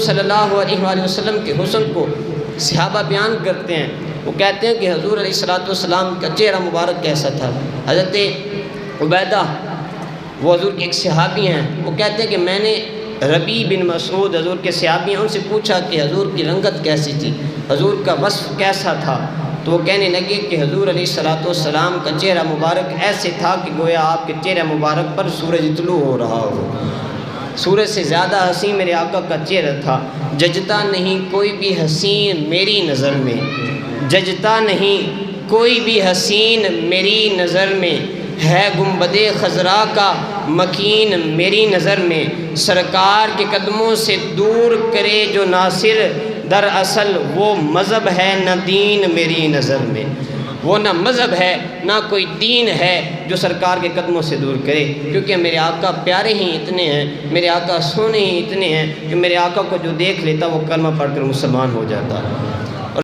صلی اللہ علیہ وآلہ وسلم کے حسن کو صحابہ بیان کرتے ہیں، وہ کہتے ہیں کہ حضور علیہ السلام کا چہرہ مبارک کیسا تھا۔ حضرت عبیدہ وہ حضور کے ایک صحابی ہیں، وہ کہتے ہیں کہ میں نے ربیع بن مسعود حضور کے صحابی ہیں، ان سے پوچھا کہ حضور کی رنگت کیسی تھی، حضور کا وصف کیسا تھا، تو وہ کہنے لگے کہ حضور علیہ السلام کا چہرہ مبارک ایسے تھا کہ گویا آپ کے چہرہ مبارک پر سورج طلوع ہو رہا ہو۔ سورج سے زیادہ حسین میرے آقا کا چہرہ تھا، ججتا نہیں کوئی بھی حسین میری نظر میں، ججتا نہیں کوئی بھی حسین میری نظر میں، ہے گنبد خضرا کا مکین میری نظر میں، سرکار کے قدموں سے دور کرے جو ناصر، دراصل وہ مذہب ہے نہ دین میری نظر میں۔ وہ نہ مذہب ہے نہ کوئی دین ہے جو سرکار کے قدموں سے دور کرے، کیونکہ میرے آقا پیارے ہی اتنے ہیں، میرے آقا سونے ہی اتنے ہیں کہ میرے آقا کو جو دیکھ لیتا وہ کلمہ پڑھ کر مسلمان ہو جاتا۔